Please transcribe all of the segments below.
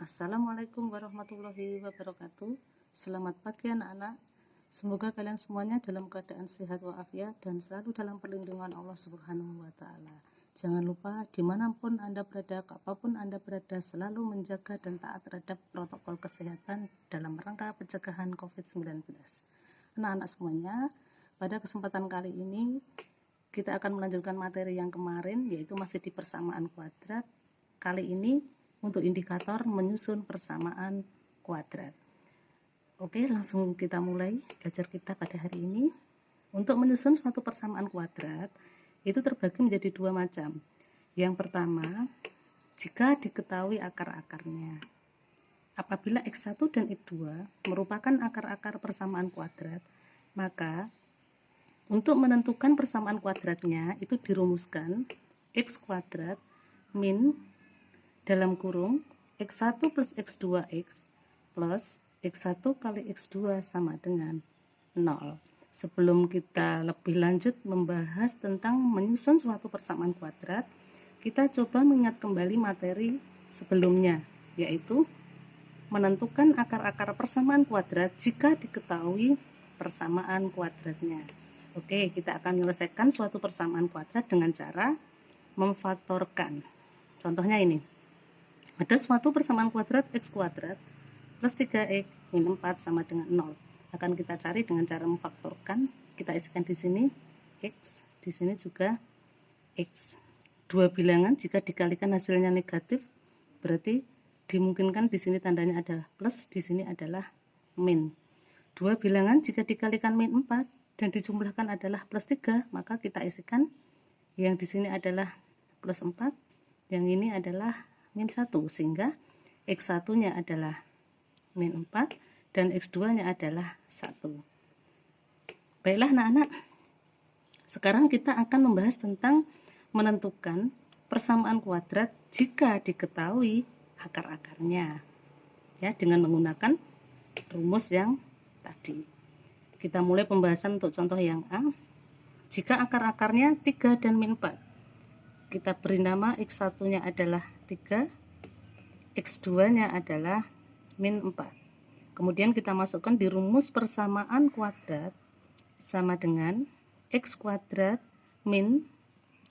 Assalamualaikum warahmatullahi wabarakatuh. Selamat pagi anak-anak. Semoga kalian semuanya dalam keadaan sehat walafiat dan selalu dalam perlindungan Allah Subhanahu wa Ta'ala. Jangan lupa dimanapun Anda berada, apapun Anda berada, selalu menjaga dan taat terhadap protokol kesehatan dalam rangka pencegahan COVID-19. Anak-anak semuanya, pada kesempatan kali ini kita akan melanjutkan materi yang kemarin, yaitu masih di persamaan kuadrat. Kali ini untuk indikator menyusun persamaan kuadrat. Oke, langsung kita mulai belajar kita pada hari ini. Untuk menyusun suatu persamaan kuadrat itu terbagi menjadi dua macam. Yang pertama, jika diketahui akar-akarnya. Apabila X1 dan X2 merupakan akar-akar persamaan kuadrat, maka untuk menentukan persamaan kuadratnya itu dirumuskan X kuadrat min dalam kurung X1 plus X2X plus X1 kali X2 sama dengan 0. Sebelum kita lebih lanjut membahas tentang menyusun suatu persamaan kuadrat, kita coba mengingat kembali materi sebelumnya, yaitu menentukan akar-akar persamaan kuadrat jika diketahui persamaan kuadratnya. Oke, kita akan menyelesaikan suatu persamaan kuadrat dengan cara memfaktorkan. Contohnya ini. Ada suatu persamaan kuadrat X kuadrat plus 3X min 4 sama dengan 0. Akan kita cari dengan cara memfaktorkan. Kita isikan di sini X, di sini juga X. Dua bilangan jika dikalikan hasilnya negatif, berarti dimungkinkan di sini tandanya ada plus, di sini adalah min. Dua bilangan jika dikalikan min 4 dan dijumlahkan adalah plus 3, maka kita isikan yang di sini adalah plus 4, yang ini adalah min 1, sehingga X1 nya adalah min 4 dan X2 nya adalah 1. Baiklah anak-anak, sekarang kita akan membahas tentang menentukan persamaan kuadrat jika diketahui akar-akarnya, ya, dengan menggunakan rumus yang tadi. Kita mulai pembahasan untuk contoh yang A. Jika akar-akarnya 3 dan min 4, kita beri nama X1 nya adalah 3, X2 nya adalah min 4. Kemudian kita masukkan di rumus persamaan kuadrat sama dengan X kuadrat min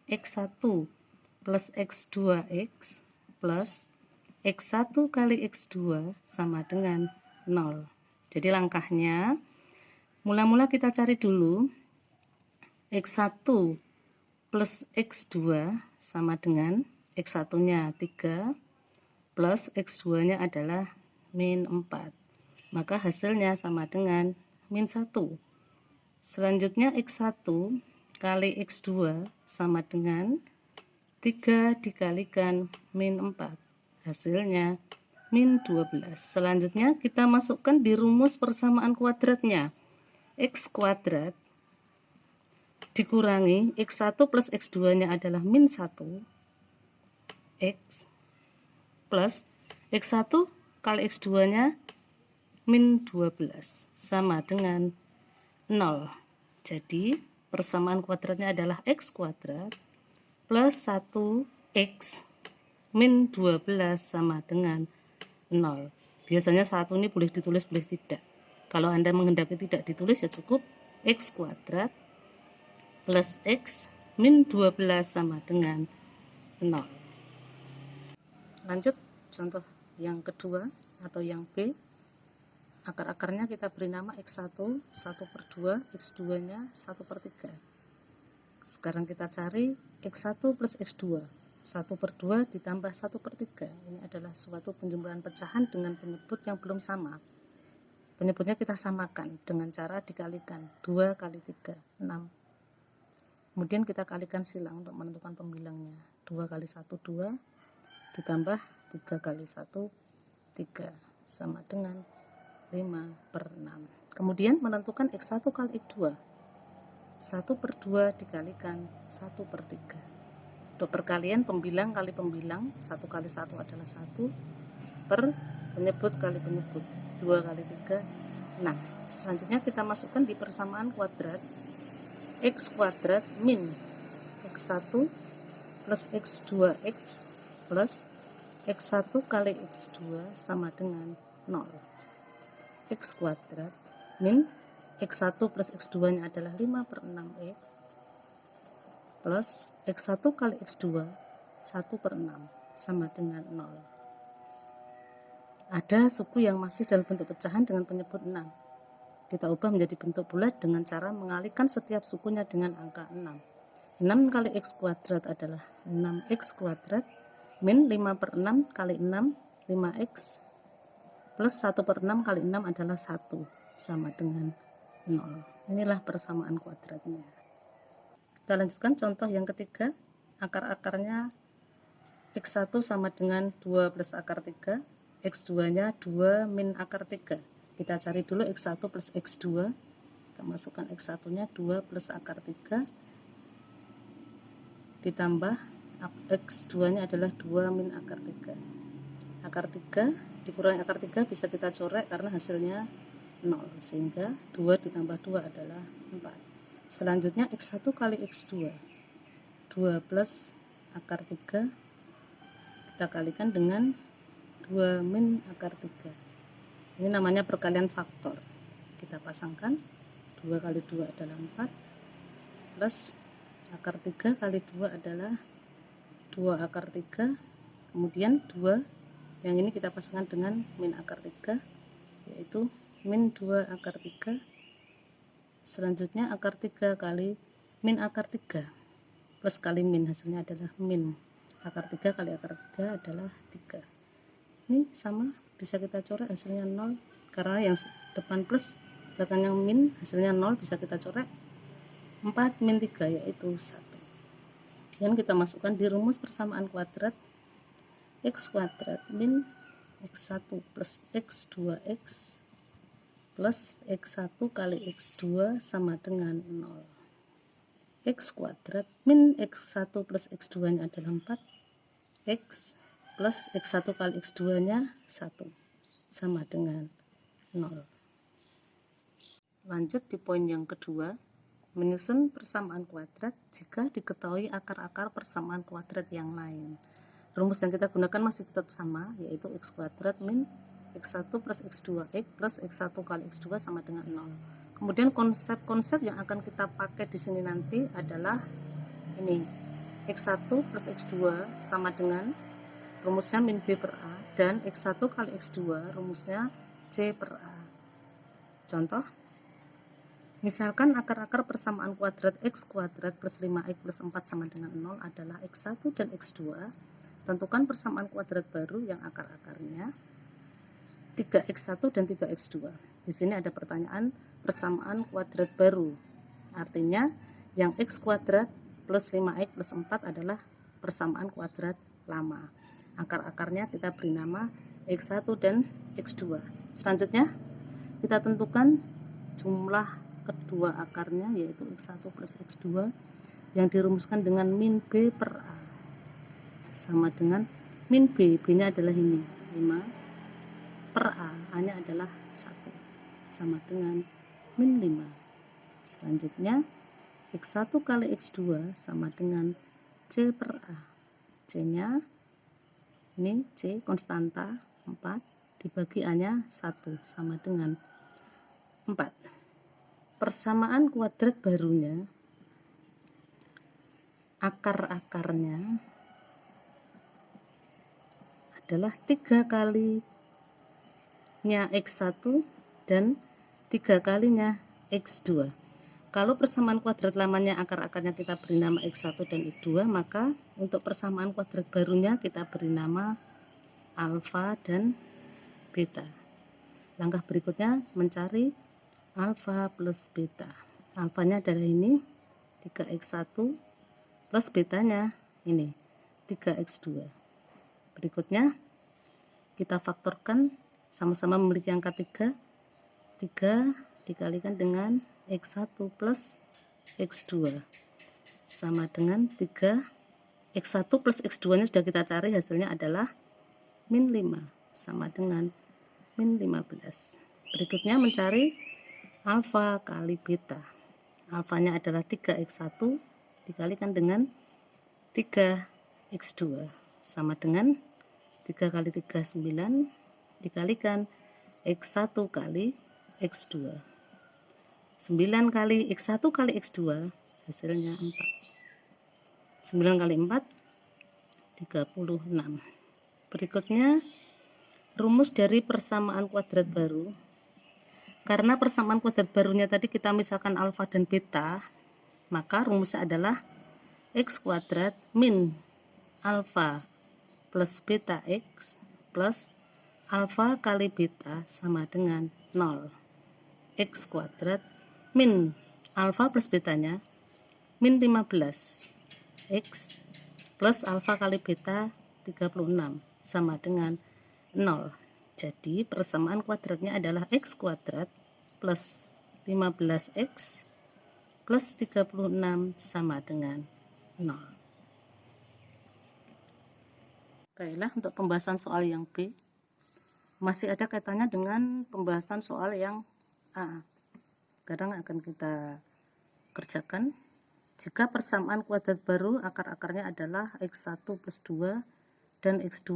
X1 plus X2X plus X1 kali X2 sama dengan 0. Jadi langkahnya, mula-mula kita cari dulu X1 plus X2 sama dengan X1 nya 3 plus X2 nya adalah min 4. Maka hasilnya sama dengan min 1. Selanjutnya X1 kali X2 sama dengan 3 dikalikan min 4. Hasilnya min 12. Selanjutnya kita masukkan di rumus persamaan kuadratnya. X kuadrat dikurangi X1 plus X2 nya adalah min 1, X plus X1 kali X2 nya min 12 sama dengan 0. Jadi persamaan kuadratnya adalah X kuadrat plus 1X min 12 sama dengan 0. Biasanya 1 ini boleh ditulis, boleh tidak. Kalau Anda menghendaki tidak ditulis, ya cukup X kuadrat plus X min 12 sama dengan 0. Lanjut contoh yang kedua atau yang B. Akar-akarnya kita beri nama X1 1/2, X2 nya 1/3. Sekarang kita cari X1 plus X2. 1/2 ditambah 1/3. Ini adalah suatu penjumlahan pecahan dengan penyebut yang belum sama. Penyebutnya kita samakan dengan cara dikalikan 2 kali 3, 6. Kemudian kita kalikan silang untuk menentukan pembilangnya. 2 kali 1, 2, ditambah 3 kali 1, 3, sama dengan 5/6. Kemudian menentukan X1 kali X2. 1/2 dikalikan 1/3. Untuk perkalian pembilang kali pembilang, 1 kali 1 adalah 1, per penyebut kali penyebut, 2 kali 3, 6. Selanjutnya kita masukkan di persamaan kuadrat X kuadrat min X1 plus X2X plus X1 kali X2 sama dengan 0. X kuadrat min X1 plus X2 nya adalah 5/6X plus X1 kali X2 1/6 sama dengan 0. Ada suku yang masih dalam bentuk pecahan dengan penyebut 6. Kita ubah menjadi bentuk bulat dengan cara mengalihkan setiap sukunya dengan angka 6. 6 kali X kuadrat adalah 6X kuadrat min 5/6 kali 6 5X plus 1/6 kali 6 adalah 1 sama dengan 0. Inilah persamaan kuadratnya. Kita lanjutkan contoh yang ketiga. Akar-akarnya X1 sama dengan 2 plus akar 3, X2 nya 2 min akar 3. Kita cari dulu X1 plus X2. Kita masukkan X1 nya 2 plus akar 3 ditambah X2 nya adalah 2 min akar 3. Akar 3 dikurangi akar 3 bisa kita corek karena hasilnya 0, sehingga 2 ditambah 2 adalah 4. Selanjutnya X1 kali X2, 2 plus akar 3 kita kalikan dengan 2 min akar 3. Ini namanya perkalian faktor. Kita pasangkan 2 kali 2 adalah 4 plus akar 3 kali 2 adalah 2 akar 3, kemudian 2 yang ini kita pasangkan dengan min akar 3 yaitu min 2 akar 3. Selanjutnya akar 3 kali min akar 3 plus kali min, hasilnya adalah min akar 3 kali akar 3 adalah 3. Ini sama, bisa kita coret, hasilnya 0 karena yang depan plus belakang yang min, hasilnya 0, bisa kita coret. 4 min 3 yaitu 1. Kemudian kita masukkan di rumus persamaan kuadrat. X kuadrat min X1 plus X2X plus X1 kali X2 sama dengan 0. X kuadrat min X1 plus X2 nya adalah 4, X plus X1 kali X2 nya 1 sama dengan 0. Lanjut di poin yang kedua, menyusun persamaan kuadrat jika diketahui akar-akar persamaan kuadrat yang lain. Rumus yang kita gunakan masih tetap sama, yaitu X kuadrat min X1 plus X2X plus X1 kali X2 sama dengan 0. Kemudian konsep-konsep yang akan kita pakai di sini nanti adalah ini. X1 plus X2 sama dengan rumusnya min B per A, dan X1 kali X2 rumusnya C per A. Contoh, misalkan akar-akar persamaan kuadrat X kuadrat plus 5X plus 4 sama dengan 0 adalah X1 dan X2. Tentukan persamaan kuadrat baru yang akar-akarnya 3X1 dan 3X2. Di sini ada pertanyaan persamaan kuadrat baru. Artinya yang X kuadrat plus 5X plus 4 adalah persamaan kuadrat lama. Akar-akarnya kita beri nama X1 dan X2. Selanjutnya kita tentukan jumlah kedua akarnya, yaitu X1 plus X2 yang dirumuskan dengan min B per A sama dengan min B, B nya adalah ini 5 per A, A nya adalah 1 sama dengan min 5. Selanjutnya X1 kali X2 sama dengan C per A, C nya ini C konstanta 4 dibagi A nya 1 sama dengan 4. Persamaan kuadrat barunya akar-akarnya adalah 3 kalinya X1 dan 3 kalinya X2. Kalau persamaan kuadrat lamanya akar-akarnya kita beri nama X1 dan X2, maka untuk persamaan kuadrat barunya kita beri nama alfa dan beta. Langkah berikutnya mencari alfa plus beta. Alfanya adalah ini 3X1 plus betanya ini 3X2. Berikutnya kita faktorkan, sama-sama memiliki angka 3. 3 dikalikan dengan X1 plus X2 sama dengan 3. X1 plus X2 nya sudah kita cari, hasilnya adalah min 5 sama dengan min 15. Berikutnya mencari alfa kali beta. Alfanya adalah 3X1 dikalikan dengan 3X2 sama dengan 3 kali 3 9 dikalikan X1 kali X2. 9 kali X1 kali X2 hasilnya 4. 9 kali 4 36. Berikutnya rumus dari persamaan kuadrat baru. Karena persamaan kuadrat barunya tadi kita misalkan alfa dan beta, maka rumusnya adalah X kuadrat min alfa plus beta X plus alfa kali beta sama dengan 0. X kuadrat min alfa plus betanya min 15 X plus alfa kali beta 36 sama dengan 0. Jadi persamaan kuadratnya adalah X kuadrat plus 15X plus 36 sama dengan 0. Baiklah, untuk pembahasan soal yang B masih ada kaitannya dengan pembahasan soal yang A. Sekarang akan kita kerjakan. Jika persamaan kuadrat baru akar-akarnya adalah X1 plus 2 dan X2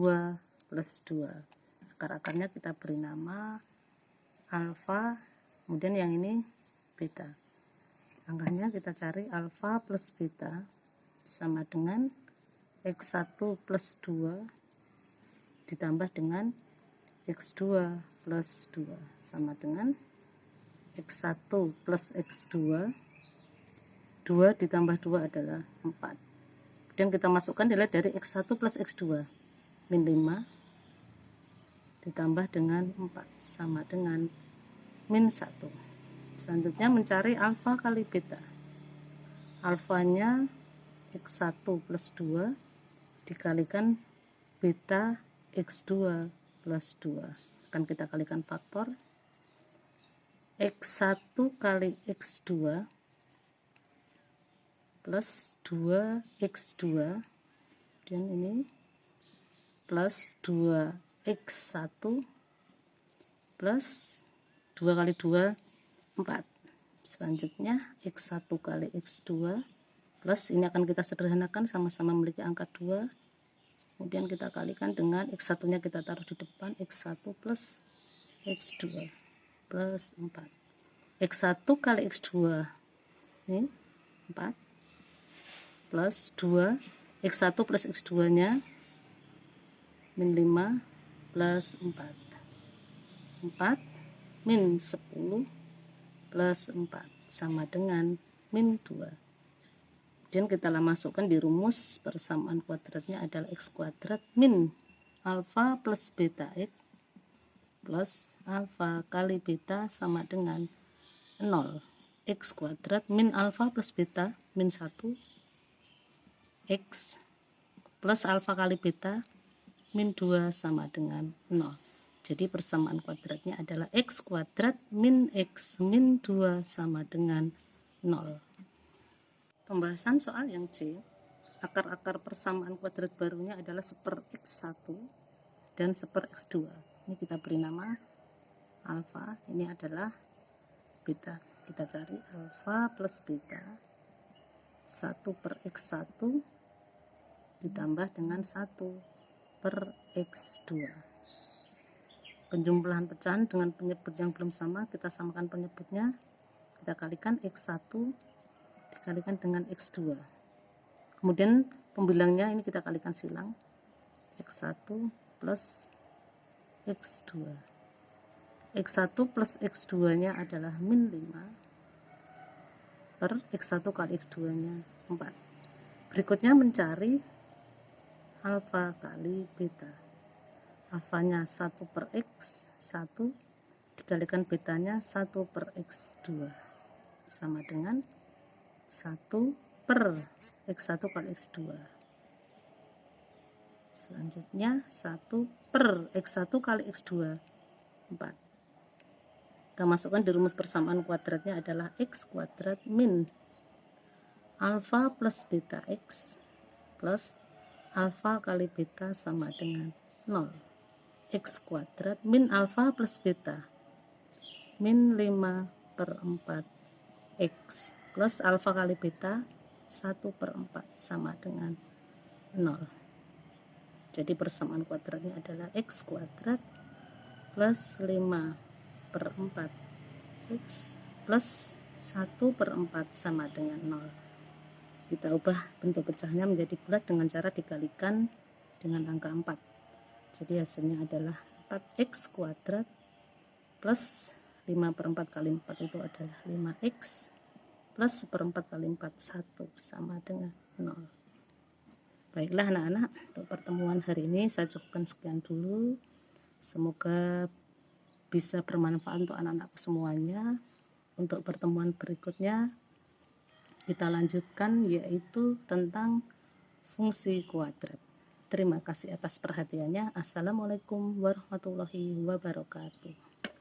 plus 2. Akar-akarnya kita beri nama alfa, kemudian yang ini beta. Angkanya kita cari alfa plus beta sama dengan X1 plus 2 ditambah dengan X2 plus 2 sama dengan X1 plus X2, 2 ditambah 2 adalah 4. Kemudian kita masukkan nilai dari X1 plus X2, min 5 ditambah dengan 4 sama dengan min 1. Selanjutnya mencari alfa kali beta. Alfanya X1 plus 2 dikalikan beta X2 plus 2. Akan kita kalikan faktor X1 kali X2 plus 2X2, dan ini plus 2X1 plus 2 kali 2 4. Selanjutnya X1 kali X2 plus ini akan kita sederhanakan, sama-sama memiliki angka 2. Kemudian kita kalikan dengan X1 nya kita taruh di depan, X1 plus X2 plus 4. X1 kali X2 ini 4 plus 2, X1 plus X2 nya min 5 plus 4. 4 min 10 plus 4 sama dengan min 2. Kemudian kita masukkan di rumus persamaan kuadratnya adalah X kuadrat min alfa plus beta X plus alfa kali beta sama dengan 0. X kuadrat min alfa plus beta min 1 X plus alfa kali beta min 2 sama dengan 0. Jadi persamaan kuadratnya adalah X kuadrat min X min 2 sama dengan 0. Pembahasan soal yang C, akar-akar persamaan kuadrat barunya adalah 1/X1 dan 1/X2. Ini kita beri nama alfa, ini adalah beta. Kita cari alfa plus beta 1/X1 ditambah dengan 1/X2. Penjumlahan pecahan dengan penyebut yang belum sama, kita samakan penyebutnya, kita kalikan X1 dikalikan dengan X2. Kemudian pembilangnya ini kita kalikan silang, X1 plus X2. X1 plus X2 nya adalah min 5 per X1 kali X2 nya 4. Berikutnya mencari alfa kali beta. Alfanya 1/X1 dikalikan betanya 1/X2 sama dengan 1/X1 kali X2. Selanjutnya 1/X1 kali X2 4. Kita masukkan di rumus persamaan kuadratnya adalah X kuadrat min alfa plus beta X plus alfa kali beta sama dengan 0. X kuadrat min alfa plus beta min 5/4 X plus alfa kali beta 1/4 sama dengan 0. Jadi persamaan kuadratnya adalah X kuadrat plus 5/4 X plus 1/4 sama dengan 0. Kita ubah bentuk pecahnya menjadi bulat dengan cara dikalikan dengan angka 4. Jadi hasilnya adalah 4x kuadrat plus 5/4 kali 4 itu adalah 5x plus 1/4 kali 4 1 sama dengan 0. Baiklah anak-anak, untuk pertemuan hari ini saya cukupkan sekian dulu. Semoga bisa bermanfaat untuk anak-anakku semuanya. Untuk pertemuan berikutnya kita lanjutkan, yaitu tentang fungsi kuadrat. Terima kasih atas perhatiannya. Assalamualaikum warahmatullahi wabarakatuh.